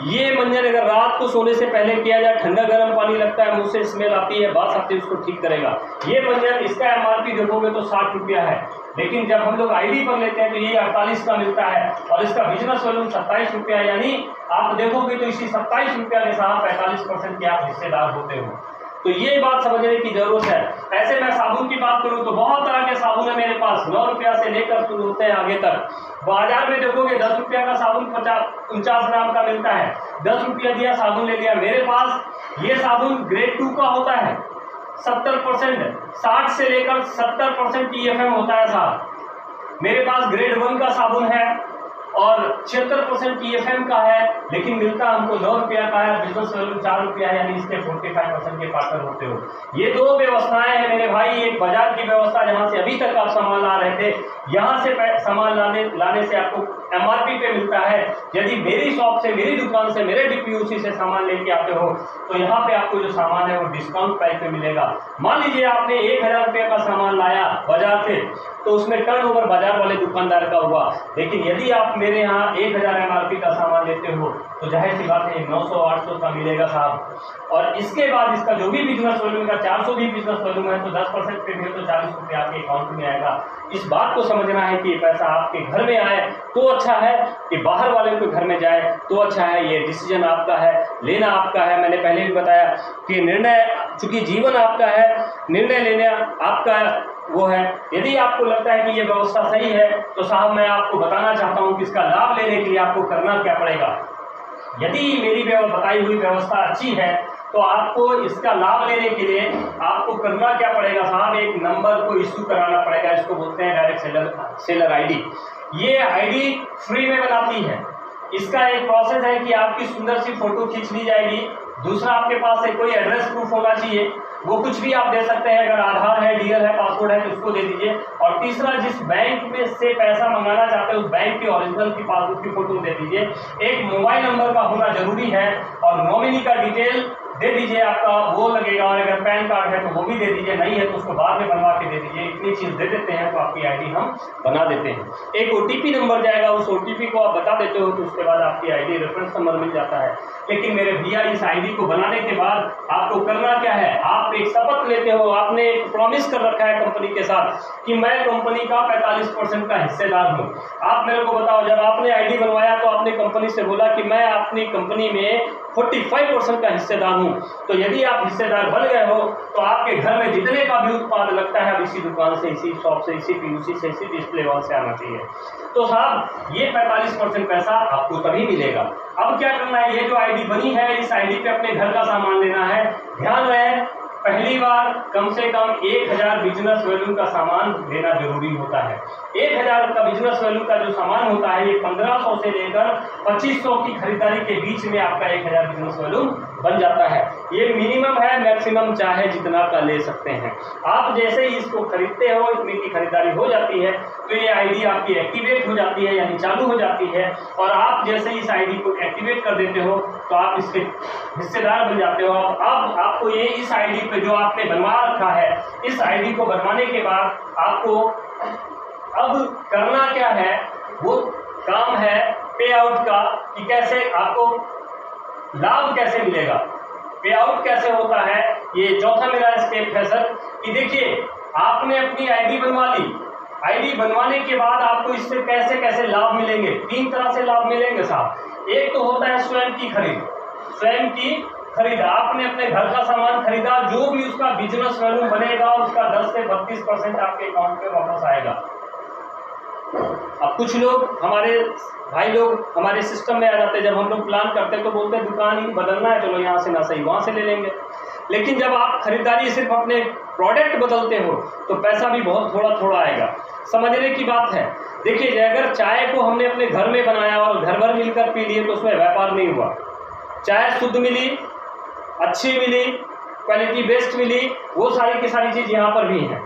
ये मंजन अगर रात को सोने से पहले किया जाए, ठंडा गर्म पानी लगता है, मुंह से स्मेल आती है, बास आती है, उसको ठीक करेगा। ये मंजन, इसका एमआरपी देखोगे तो 60 रुपया है, लेकिन जब हम लोग आईडी पर लेते हैं तो ये 48 का मिलता है, और इसका बिजनेस वैल्यू 27 रुपया। यानी आप देखोगे तो इसी 27 रुपया के साथ 45% के आप हिस्सेदार होते हो। तो ये बात समझने की जरूरत है। ऐसे मैं साबुन की बात करूं तो बहुत तरह के साबुन है मेरे पास, 9 रुपया से लेकर शुरू होते हैं आगे तक। बाजार में देखोगे 10 रुपया का साबुन 49 ग्राम का मिलता है, 10 रुपया दिया साबुन ले लिया। मेरे पास ये साबुन ग्रेड 2 का होता है, 70%, 60 से लेकर 70% TFM होता है साहब। मेरे पास ग्रेड 1 का साबुन है और 76% TFM का है, लेकिन मिलता हमको 9 रुपया का है, बिजनेस वैल्यू 4 रुपया, यानी इसके 45% के पार्टनर होते हो। ये दो व्यवस्थाएं हैं मेरे भाई, एक बाजार की व्यवस्था जहां से अभी तक आप सामान ला रहे थे, यहां से सामान लाने से आपको MRP पे मिलता है। यदि मेरी शॉप से, मेरी दुकान से, मेरे DPUC से सामान लेके आते हो तो यहाँ पे आपको जो सामान है वो डिस्काउंट प्राइस पे मिलेगा। मान लीजिए आपने 1000 रुपये का सामान लाया बाजार से, तो उसमें टर्नओवर बाजार वाले दुकानदार का हुआ, लेकिन यदि आप मेरे यहाँ 1000 MRP का सामान लेते हो तो जाहिर सी बात है 900-800 का मिलेगा साहब। और इसके बाद इसका जो भी बिजनेस वॉल्यूम का 400 भी बिजनेस वॉल्यूम है तो 10% पे भी तो 40 रुपये आपके अकाउंट में आएगा। इस बात को समझना है कि ये पैसा आपके घर में आए तो अच्छा है कि बाहर वाले के घर में जाए तो अच्छा है। ये डिसीजन आपका है, लेना आपका है। मैंने पहले भी बताया कि निर्णय, चूंकि जीवन आपका है, निर्णय लेने आपका वो है। यदि आपको लगता है कि ये व्यवस्था सही है तो साहब मैं आपको बताना चाहता हूँ कि इसका लाभ लेने के लिए आपको करना क्या पड़ेगा। यदि मेरी बताई हुई व्यवस्था अच्छी है तो आपको इसका लाभ लेने के लिए आपको करना क्या पड़ेगा साहब, एक नंबर को इश्यू कराना पड़ेगा। इसको बोलते हैं डायरेक्ट सेलर ID। ये ID फ्री में बनाती है। इसका एक प्रोसेस है कि आपकी सुंदर सी फोटो खींच ली जाएगी, दूसरा आपके पास एक कोई एड्रेस प्रूफ होना चाहिए, वो कुछ भी आप दे सकते हैं, अगर आधार है, DL है, पासपोर्ट है तो उसको दे दीजिए। और तीसरा, जिस बैंक में से पैसा मंगाना चाहते हैं उस बैंक की ओरिजिनल की पासबुक की फोटो दे दीजिए। एक मोबाइल नंबर का होना जरूरी है और नॉमिनी का डिटेल दे दीजिए, आपका वो लगेगा। और अगर पैन कार्ड है तो वो भी दे दीजिए, नहीं है तो उसको बाद में बनवा के दे दीजिए। इतनी चीज़ दे देते हैं तो आपकी ID हम बना देते हैं। एक OTP नंबर जाएगा, उस OTP को आप बता देते हो तो उसके बाद आपकी ID रेफरेंस नंबर मिल जाता है। लेकिन मेरे भैया इस ID को बनाने के बाद आपको करना क्या है, आप एक शपथ लेते हो, आपने एक प्रॉमिस कर रखा है कंपनी के साथ कि मैं कंपनी का 45% का हिस्सेदार हूँ। आप मेरे को बताओ, जब आपने ID बनवाया तो आपने कंपनी से बोला कि मैं अपनी कंपनी में 45% का हिस्सेदार हूँ। तो यदि आप हिस्सेदार बन गए हो तो आपके घर में जितने का भी उत्पाद लगता है अब इसी दुकान से, इसी शॉप से, इसी PUC से, इसी डिस्प्ले वॉल से आना चाहिए। तो साहब ये 45% पैसा आपको तभी मिलेगा। अब क्या करना है, ये जो ID बनी है इस ID पे अपने घर का सामान लेना है। ध्यान रहे, पहली बार कम से कम 1000 बिजनेस वैल्यू का सामान लेना जरूरी होता है। 1000 का बिजनेस वैल्यू का जो सामान होता है ये 1500 से लेकर 2500 की खरीदारी के बीच में आपका 1000 बिजनेस वैल्यू बन जाता है। ये मिनिमम है, मैक्सिमम चाहे जितना का ले सकते हैं आप। जैसे ही इसको खरीदते हो, इतनी की खरीदारी हो जाती है तो ये ID आपकी एक्टिवेट हो जाती है, यानी चालू हो जाती है। और आप जैसे ही इस ID को एक्टिवेट कर देते हो तो आप इसके हिस्सेदार बन जाते हो। अब आपको ये इस ID पे जो आपने बनवा रखा है, इस ID को बनवाने के बाद आपको अब करना क्या है, वो काम है पे आउट का, कि कैसे आपको लाभ कैसे मिलेगा, पे आउट कैसे होता है। ये चौथा मेरा स्टेप है सर, कि देखिए आपने अपनी ID बनवा ली, ID बनवाने के बाद आपको इससे कैसे कैसे लाभ मिलेंगे। 3 तरह से लाभ मिलेंगे साहब। एक तो होता है स्वयं की खरीद, स्वयं की खरीद, आपने अपने घर का सामान खरीदा, जो भी उसका बिजनेस वैल्यू बनेगा उसका 10 से 32% आपके अकाउंट में वापस आएगा। अब कुछ लोग, हमारे भाई लोग हमारे सिस्टम में आ जाते हैं, जब हम लोग प्लान करते हैं तो बोलते हैं दुकान ही बदलना है, चलो यहाँ से ना सही वहाँ से ले लेंगे। लेकिन जब आप खरीदारी सिर्फ अपने प्रोडक्ट बदलते हो तो पैसा भी बहुत थोड़ा थोड़ा आएगा। समझने की बात है। देखिए, अगर चाय को हमने अपने घर में बनाया और घर भर मिलकर पी लिए तो उसमें व्यापार नहीं हुआ। चाय शुद्ध मिली, अच्छी मिली, क्वालिटी बेस्ट मिली, वो सारी की सारी चीज़ यहाँ पर भी हैं,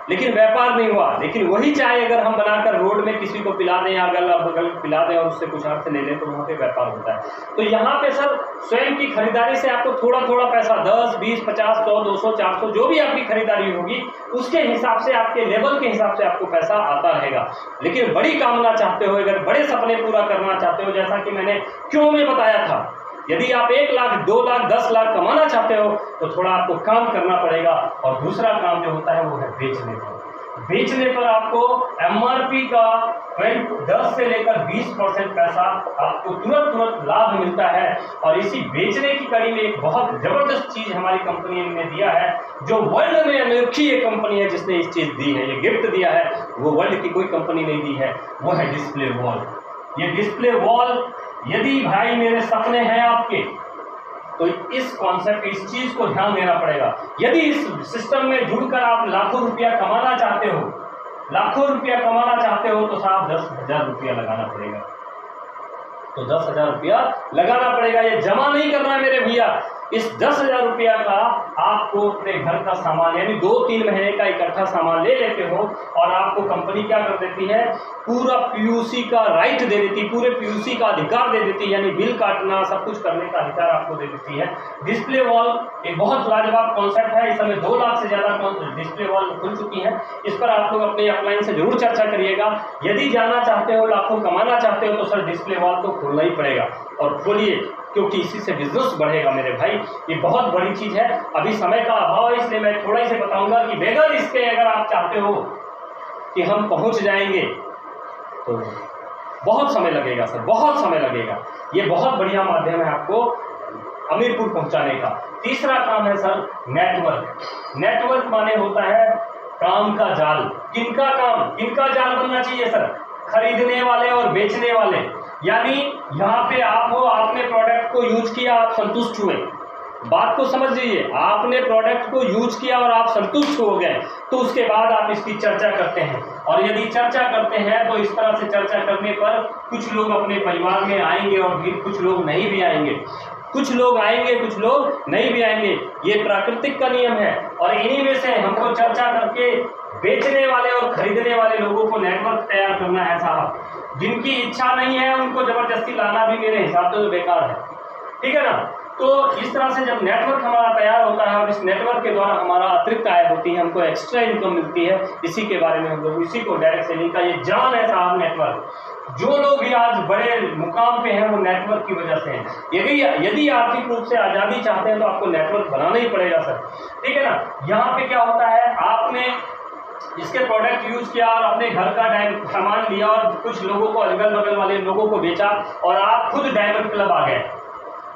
लेकिन व्यापार नहीं हुआ। लेकिन वही चाय अगर हम बनाकर रोड में किसी को पिला दें या अगल बगल पिला दें और उससे कुछ अर्थ ले लें तो वहाँ पे व्यापार होता है। तो यहाँ पे सर स्वयं की खरीदारी से आपको थोड़ा थोड़ा पैसा 10, 20, 50, 100, 200, 400 जो भी आपकी खरीदारी होगी उसके हिसाब से, आपके लेवल के हिसाब से आपको पैसा आता रहेगा। लेकिन बड़ी कामना चाहते हो, अगर बड़े सपने पूरा करना चाहते हो, जैसा कि मैंने क्यों में बताया था, यदि आप 1 लाख, 2 लाख, 10 लाख कमाना चाहते हो तो थोड़ा आपको काम करना पड़ेगा। और दूसरा काम जो होता है वो है बेचने का। बेचने पर आपको MRP का 10 से लेकर 20% पैसा आपको तुरंत लाभ मिलता है। और इसी बेचने की कड़ी में एक बहुत जबरदस्त चीज हमारी कंपनी ने दिया है, जो वर्ल्ड में अनोखी एक कंपनी है जिसने इस चीज दी है, ये गिफ्ट दिया है, वो वर्ल्ड की कोई कंपनी नहीं दी है, वो है डिस्प्ले वॉल। ये डिस्प्ले वॉल, यदि भाई मेरे सपने हैं आपके, तो इस कॉन्सेप्ट, इस चीज को ध्यान देना पड़ेगा। यदि इस सिस्टम में जुड़कर आप लाखों रुपया कमाना चाहते हो, तो साहब 10,000 रुपया लगाना पड़ेगा। तो 10,000 रुपया लगाना पड़ेगा, ये जमा नहीं करना है मेरे भैया। इस 10,000 रुपया का आपको अपने घर का सामान यानी 2-3 महीने का इकट्ठा सामान ले लेते हो, और आपको कंपनी क्या कर देती है, पूरा PUC का राइट दे देती है, पूरे PUC का अधिकार दे देती है, यानी बिल काटना सब कुछ करने का अधिकार आपको दे देती है। डिस्प्ले वॉल एक बहुत लाजवाब कॉन्सेप्ट है। इस समय 2 लाख से ज़्यादा डिस्प्ले वॉल खुल चुकी हैं। इस पर आप लोग अपने अपलाइन से जरूर चर्चा करिएगा। यदि जानना चाहते हो, लाखों कमाना चाहते हो, तो सर डिस्प्ले वॉल तो खोलना ही पड़ेगा, और खोलिए, क्योंकि इसी से बिजनेस बढ़ेगा मेरे भाई। ये बहुत बड़ी चीज है। अभी समय का अभाव है, इसलिए मैं थोड़ा ही से बताऊंगा कि बगैर इसके अगर आप चाहते हो कि हम पहुंच जाएंगे, तो बहुत समय लगेगा सर, बहुत समय लगेगा। ये बहुत बढ़िया माध्यम है आपको अमीरपुर पहुंचाने का। तीसरा काम है सर नेटवर्क। नेटवर्क माने होता है काम का जाल। किनका काम, किनका जाल बनना चाहिए सर, खरीदने वाले और बेचने वाले। यानी यहाँ पे आप हो, आपने प्रोडक्ट को यूज किया, आप संतुष्ट हुए, बात को समझ लीजिए, आपने प्रोडक्ट को यूज किया और आप संतुष्ट हो गए, तो उसके बाद आप इसकी चर्चा करते हैं। और यदि चर्चा करते हैं तो इस तरह से चर्चा करने पर कुछ लोग अपने परिवार में आएंगे और फिर कुछ लोग नहीं भी आएंगे, कुछ लोग आएंगे, कुछ लोग नहीं भी आएंगे। ये प्राकृतिक का नियम है। और इन्हीं में से हमको चर्चा करके बेचने वाले और खरीदने वाले लोगों को नेटवर्क तैयार करना है साहब। जिनकी इच्छा नहीं है उनको जबरदस्ती लाना भी मेरे हिसाब से तो बेकार है, ठीक है ना। तो इस तरह से जब नेटवर्क हमारा तैयार होता है और इस नेटवर्क के द्वारा हमारा अतिरिक्त आय होती है, हमको एक्स्ट्रा इनकम मिलती है, इसी के बारे में हम लोग, इसी को डायरेक्ट सेलिंग का ये जान है साहब नेटवर्क। जो लोग भी आज बड़े मुकाम पे हैं वो नेटवर्क की वजह से हैं। यदि आर्थिक रूप से आज़ादी चाहते हैं तो आपको नेटवर्क बनाना ही पड़ेगा सर, ठीक है ना। यहाँ पे क्या होता है, आपने इसके प्रोडक्ट यूज किया और अपने घर का सामान लिया और कुछ लोगों को, अगल बगल वाले लोगों को बेचा, और आप खुद डायमंड क्लब आ गए।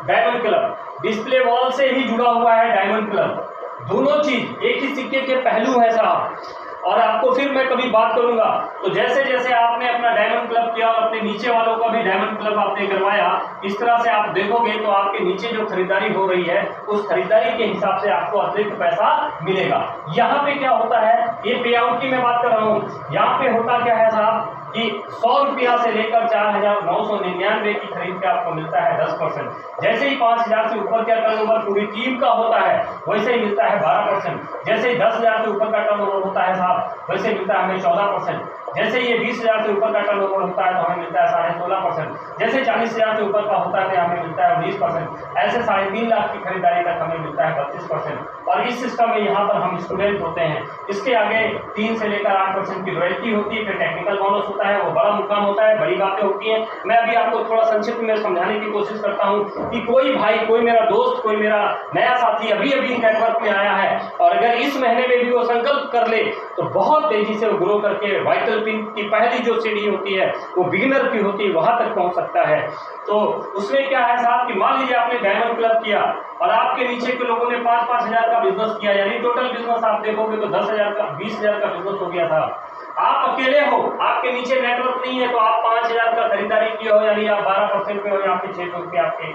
डायमंड क्लब डिस्प्ले वॉल से ही जुड़ा हुआ है, डायमंड क्लब। दोनों चीज एक ही सिक्के के पहलू है साहब। और आपको फिर मैं कभी बात करूंगा, तो जैसे जैसे आपने अपना डायमंड क्लब किया और अपने नीचे वालों का भी डायमंड क्लब आपने करवाया, इस तरह से आप देखोगे तो आपके नीचे जो खरीदारी हो रही है उस खरीदारी के हिसाब से आपको अतिरिक्त पैसा मिलेगा। यहाँ पे क्या होता है, ये पे आउट की मैं बात कर रहा हूँ। यहाँ पे होता क्या है साहब कि 100 रुपया से लेकर 4,999 की खरीद पे आपको मिलता है 10%। जैसे ही 5,000 से ऊपर का टर्नओवर पूरी टीम का होता है वैसे ही मिलता है 12%। जैसे ही 10,000 से ऊपर का टर्नओवर होता है साहब वैसे मिलता है हमें 14%। जैसे ये 20,000 से ऊपर का टर्नओवर होता है तो हमें मिलता है 16.5%। जैसे 40,000 से ऊपर का होता है तो हमें मिलता है 20%। ऐसे 3.5 लाख की खरीदारी तक हमें मिलता है 32%। और इस सिस्टम में यहाँ पर हम स्टूडेंट होते हैं, इसके आगे 3 से लेकर 8% की रॉयल्टी होती है, फिर टेक्निकल बोनस होता है, वो बड़ा मुकाम होता है, बड़ी बातें होती हैं। मैं अभी आपको थोड़ा संक्षिप्त में समझाने की कोशिश करता हूँ कि कोई भाई, कोई मेरा दोस्त, कोई मेरा नया साथी अभी अभी नेटवर्क में आया है और अगर इस महीने में भी वो संकल्प कर ले तो बहुत तेजी से वो ग्रो करके वाइटल पिन की पहली जो सीढ़ी होती है वो बिगिनर की होती है, वहां तक पहुंच सकता है। तो उसमें क्या है साहब कि मान लीजिए आपने डायमंड क्लब किया और आपके नीचे के लोगों ने 5-5 हज़ार का बिजनेस किया, यानी टोटल बिजनेस आप देखोगे तो 10,000 का, 20,000 का बिजनेस हो गया साहब। आप अकेले हो, आपके नीचे नेटवर्क नहीं है, तो आप 5,000 का खरीदारी किए हो, यानी आप 12% पे हो, यहाँ पे 600 रुपये आपके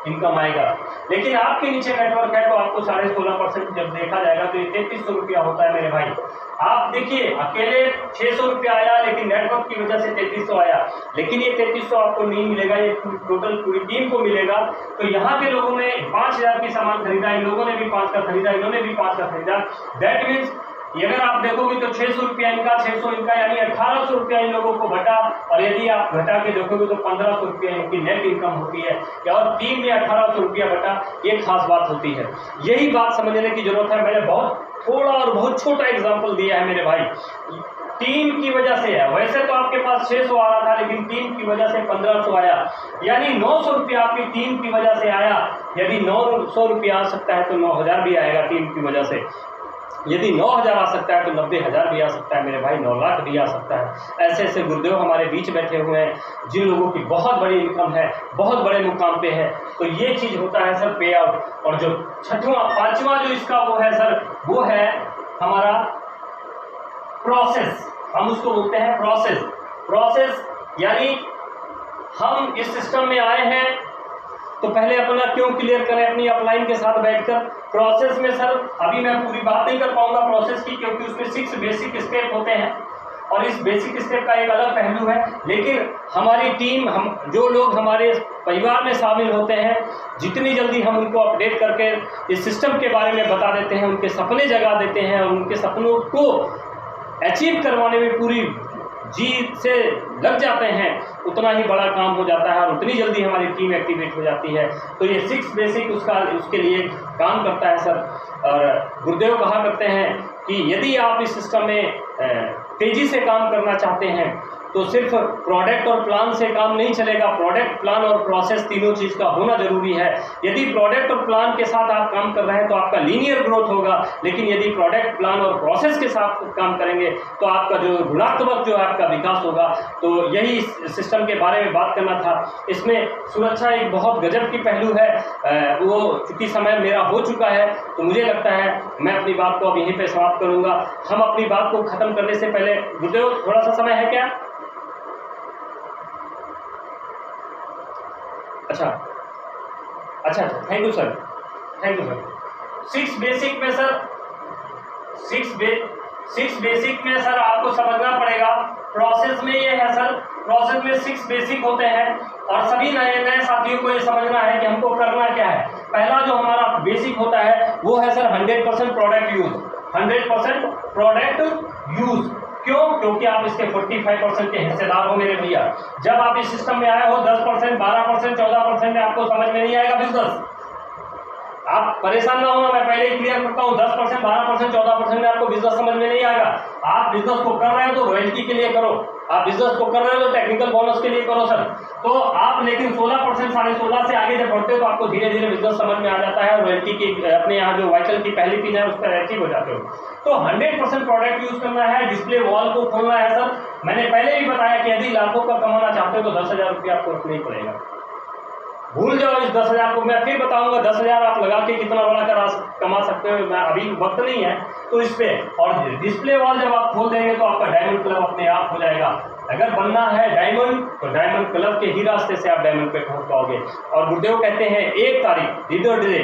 इनकम आएगा। लेकिन आपके नीचे नेटवर्क है तो आपको 16.5% जब देखा जाएगा तो ये 3300 रुपया होता है मेरे भाई। आप देखिए अकेले 600 रुपया आया, लेकिन नेटवर्क की वजह से 3300 आया, लेकिन ये 3300 आपको नहीं मिलेगा, ये टोटल पूरी टीम को मिलेगा। तो यहाँ के लोगों ने 5,000 की सामान खरीदा, इन लोगों ने भी 5 का खरीदा, इन्होंने भी 5 का खरीदा। दैट मीन्स अगर आप देखोगे तो 600 रुपया इनका, 600 इनका, यानी 1800 रुपया इन लोगों को बटा। और यदि आप घटा के देखोगे तो 1500 रुपया इनकी नेट इनकम होती है, और टीम में 1800 रुपया बटा, ये खास बात होती है। यही बात समझने की जरूरत है। मैंने बहुत थोड़ा और बहुत छोटा एग्जाम्पल दिया है मेरे भाई, टीम की वजह से है। वैसे तो आपके पास 600 आ रहा था, लेकिन टीम की वजह से 1500 आया, यानी 900 रुपया आपकी टीम की वजह से आया। यदि 900 रुपया आ सकता है तो 9,000 भी आएगा टीम की वजह से। यदि 9,000 आ सकता है तो 90,000 भी आ सकता है मेरे भाई, 9 लाख भी आ सकता है। ऐसे ऐसे गुरुदेव हमारे बीच बैठे हुए हैं जिन लोगों की बहुत बड़ी इनकम है, बहुत बड़े मुकाम पे है। तो ये चीज़ होता है सर पे आउट। और जो पांचवा जो इसका वो है सर, वो है हमारा प्रोसेस। हम उसको बोलते हैं प्रोसेस यानी हम इस सिस्टम में आए हैं तो पहले अपना क्यों क्लियर करें अपनी अपलाइन के साथ बैठकर। प्रोसेस में सर अभी मैं पूरी बात नहीं कर पाऊंगा प्रोसेस की, क्योंकि उसमें 6 बेसिक स्टेप होते हैं और इस बेसिक स्टेप का एक अलग पहलू है। लेकिन हमारी टीम, हम जो लोग हमारे परिवार में शामिल होते हैं, जितनी जल्दी हम उनको अपडेट करके इस सिस्टम के बारे में बता देते हैं, उनके सपने जगा देते हैं और उनके सपनों को अचीव करवाने में पूरी जी से लग जाते हैं, उतना ही बड़ा काम हो जाता है और उतनी जल्दी हमारी टीम एक्टिवेट हो जाती है। तो ये 6 बेसिक उसके लिए काम करता है सर। और गुरुदेव कहा करते हैं कि यदि आप इस सिस्टम में तेज़ी से काम करना चाहते हैं तो सिर्फ प्रोडक्ट और प्लान से काम नहीं चलेगा, प्रोडक्ट, प्लान और प्रोसेस तीनों चीज़ का होना जरूरी है। यदि प्रोडक्ट और प्लान के साथ आप काम कर रहे हैं तो आपका लीनियर ग्रोथ होगा, लेकिन यदि प्रोडक्ट, प्लान और प्रोसेस के साथ काम करेंगे तो आपका जो गुणात्मक जो है आपका विकास होगा। तो यही सिस्टम के बारे में बात करना था। इसमें सुरक्षा एक बहुत गजब की पहलू है। वो चूँकि समय मेरा हो चुका है तो मुझे लगता है मैं अपनी बात को अब यहीं पर समाप्त करूँगा। हम अपनी बात को ख़त्म करने से पहले गुरुदेव थोड़ा सा समय है क्या? अच्छा, थैंक यू सर। 6 बेसिक में सर, 6 बेसिक में सर आपको समझना पड़ेगा। प्रोसेस में ये है सर, प्रोसेस में 6 बेसिक होते हैं और सभी नए साथियों को ये समझना है कि हमको करना क्या है। पहला जो हमारा बेसिक होता है वो है sir 100% product use. 100% product use क्यों? क्योंकि आप इसके 45% के हिस्सेदार हो मेरे भैया। जब आप इस सिस्टम में आए हो 10%, 12%, 14% में आपको समझ में नहीं आएगा बिजनेस। आप परेशान ना होना, मैं पहले ही क्लियर करता हूँ, 10%, 12%, 14% में आपको बिजनेस समझ में नहीं आएगा। आप बिजनेस को कर रहे हो तो रॉयल्टी के लिए करो, आप बिजनेस को कर रहे हो तो टेक्निकल बोनस के लिए करो सर। तो आप लेकिन 16%, 16.5 से आगे जब बढ़ते हो तो आपको धीरे धीरे बिजनेस समझ में आ जाता है और रॉयल्टी की अपने यहाँ जो वाइटल की पहली पिन है उस पर एक्टिव हो जाते हो। तो 100% प्रोडक्ट यूज करना है, डिस्प्ले वॉल को खोलना है सर। मैंने पहले भी बताया कि यदि लाखों का कमाना चाहते हो तो 10,000 रुपया आपको रखना ही पड़ेगा। भूल जाओ इस 10,000 को, मैं फिर बताऊंगा 10,000 आप लगा के कितना बड़ा कमा सकते हो, मैं अभी वक्त नहीं है तो इस पे। और डिस्प्ले वॉल जब आप खोल देंगे तो आपका डायमंड क्लब अपने आप हो जाएगा। अगर बनना है डायमंड तो डायमंड क्लब के ही रास्ते से आप डायमंड पे पहुंच पाओगे। और गुरुदेव कहते हैं 1 तारीख लीडर डे,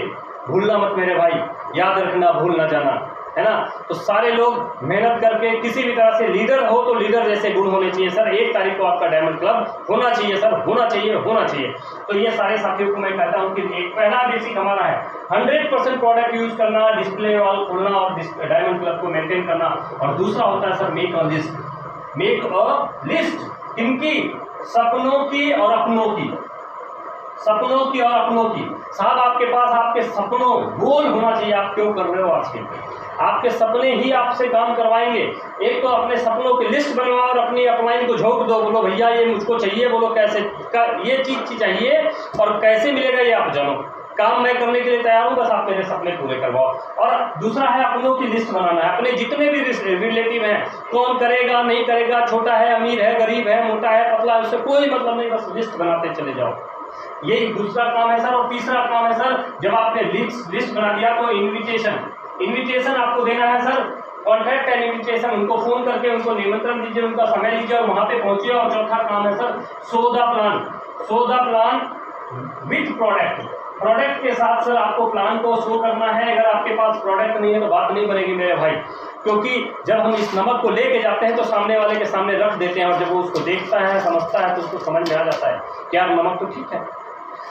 भूलना मत मेरे भाई, याद रखना, भूल ना जाना, है ना। तो सारे लोग मेहनत करके किसी भी तरह से लीडर हो तो लीडर जैसे गुण होने चाहिए सर। 1 तारीख को आपका डायमंड क्लब होना चाहिए सर, होना चाहिए। तो ये सारे साथियों को मैं कहता हूँ कि एक पहला बेसिक हमारा है 100% प्रोडक्ट यूज करना, डिस्प्ले वॉल खोलना और डायमंड क्लब को मेंटेन करना। और दूसरा होता है सर मेक अ लिस्ट। इनकी सपनों की और अपनों की, साहब आपके पास आपके सपनों गोल होना चाहिए। आप क्यों कर रहे हो आज के, आपके सपने ही आपसे काम करवाएंगे। एक तो अपने सपनों की लिस्ट बनवाओ और अपनी अपलाइन को झोंक दो, बोलो भैया ये मुझको चाहिए, बोलो कैसे ये चीज चाहिए और कैसे मिलेगा ये आप जानो। काम मैं करने के लिए तैयार हूँ, बस आप मेरे सपने पूरे करवाओ। और दूसरा है अपनों की लिस्ट बनाना है। अपने जितने भी रिलेटिव हैं, कौन करेगा नहीं करेगा, छोटा है अमीर है, गरीब है, मोटा है पतला है, उससे कोई मतलब नहीं, बस लिस्ट बनाते चले जाओ। यही दूसरा काम है सर। और तीसरा काम है सर, जब आपने लिस्ट बना दिया तो इन्विटेशन आपको देना है सर। कॉन्टैक्ट एंड इन्विटेशन, उनको फोन करके उनको निमंत्रण दीजिए, उनका समय लीजिए और वहां पे पहुंचिए। और चौथा काम है sir show the plan with product के साथ सर आपको प्लान को शो करना है। अगर आपके पास प्रोडक्ट नहीं है तो बात नहीं बनेगी मेरे भाई। क्योंकि जब हम इस नमक को लेके जाते हैं तो सामने वाले के सामने रख देते हैं और जब वो उसको देखता है, समझता है तो उसको समझ में आ जाता है कि यार नमक तो ठीक है।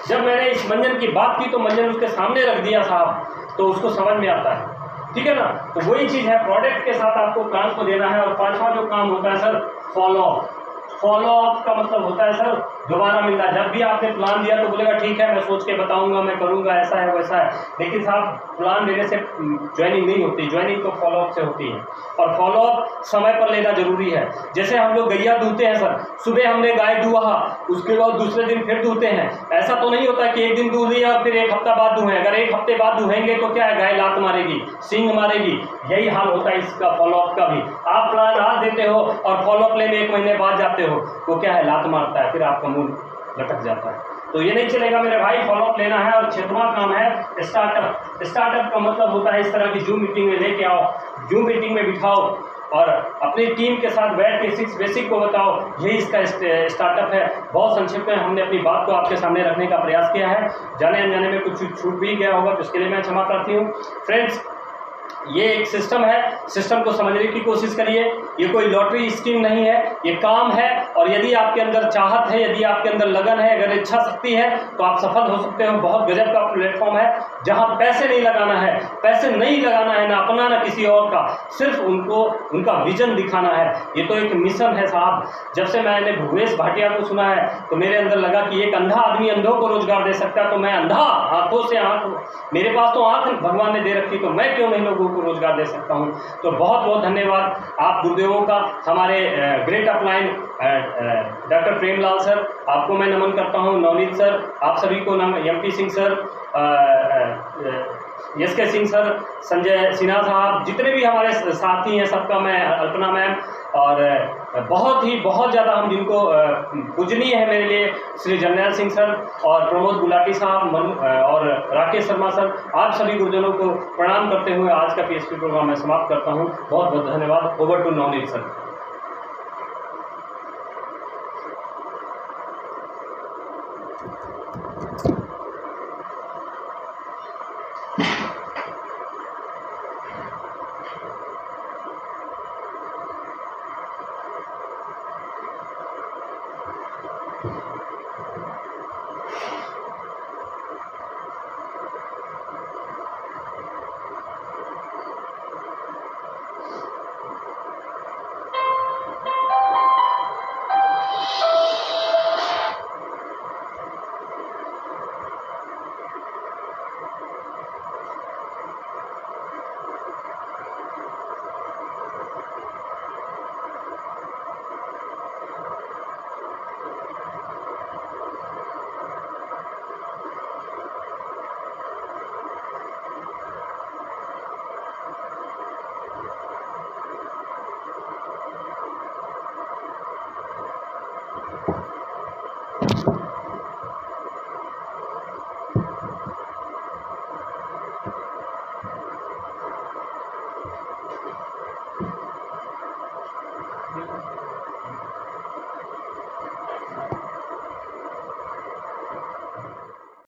जब मैंने इस मंजन की बात की तो मंजन उसके सामने रख दिया साहब, तो उसको समझ में आता है, ठीक है ना। तो वही चीज़ है, प्रोडक्ट के साथ आपको प्लान को देना है। और 5वां जो काम होता है सर फॉलो अप का मतलब होता है सर दोबारा मिलना। जब भी आपने प्लान दिया तो बोलेगा ठीक है मैं सोच के बताऊंगा, मैं करूंगा, ऐसा है वैसा है, लेकिन साहब प्लान देने से ज्वाइनिंग नहीं होती, ज्वाइनिंग तो फॉलो अप से होती है, और फॉलो अप समय पर लेना जरूरी है। जैसे हम लोग गैया दूते हैं सर, सुबह हमने गाय दुहा, उसके बाद दूसरे दिन फिर दूते हैं, ऐसा तो नहीं होता कि एक दिन दूध लिया और फिर एक हफ्ता बाद दूहें। अगर एक हफ्ते बाद दूहेंगे तो क्या है, गाय लात मारेगी, सींग मारेगी, यही हाल होता है इसका फॉलोअप का भी। आप प्लान आज देते हो और फॉलोअप लेने 1 महीने बाद जाते हो तो क्या है, लात मारता है, फिर आपका मूड लटक जाता है। तो ये नहीं चलेगा मेरे भाई, फॉलोअप लेना है। और 6वां काम है स्टार्टअप। स्टार्टअप का मतलब होता है इस तरह की जूम मीटिंग में लेके आओ, जूम मीटिंग में बिठाओ और अपनी टीम के साथ बैठ के 6 बेसिक को बताओ, यही इसका स्टार्टअप है। बहुत संक्षिप्त में हमने अपनी बात को आपके सामने रखने का प्रयास किया है, जाने अनजाने में कुछ छूट भी गया होगा तो इसके लिए मैं क्षमा प्रार्थी हूँ। फ्रेंड्स, ये एक सिस्टम है, सिस्टम को समझने की कोशिश करिए। ये कोई लॉटरी स्कीम नहीं है, ये काम है, और यदि आपके अंदर चाहत है, यदि आपके अंदर लगन है, अगर इच्छा शक्ति है तो आप सफल हो सकते हो। बहुत गजब का प्लेटफॉर्म है जहां पैसे नहीं लगाना है, पैसे नहीं लगाना है, ना अपना ना किसी और का, सिर्फ उनको उनका विजन दिखाना है। ये तो एक मिशन है साहब। जब से मैंने भूपेश भाटिया को सुना है तो मेरे अंदर लगा कि एक अंधा आदमी अंधों को रोजगार दे सकता है, तो मैं अंधा, आंखों से आंख, मेरे पास तो आंख भगवान ने दे रखी, तो मैं क्यों नहीं लोगों को रोजगार दे सकता हूं। तो बहुत बहुत धन्यवाद आप गुरुदेवों का। हमारे great upline doctor Premlal sir, आपको मैं नमन करता हूं। नवनीत सर, आप सभी को नमन। MP Singh sir, SK Singh sir, Sanjay Sinha साहब, जितने भी हमारे साथी हैं सबका मैं, अल्पना मैम, और बहुत ज़्यादा हम जिनको पूजनीय है मेरे लिए, श्री जर्नैल सिंह सर और प्रमोद गुलाटी साहब और राकेश शर्मा सर, आप सभी गुरुजनों को प्रणाम करते हुए आज का पीएसपी प्रोग्राम मैं समाप्त करता हूँ। बहुत बहुत धन्यवाद। Over to Navneet sir.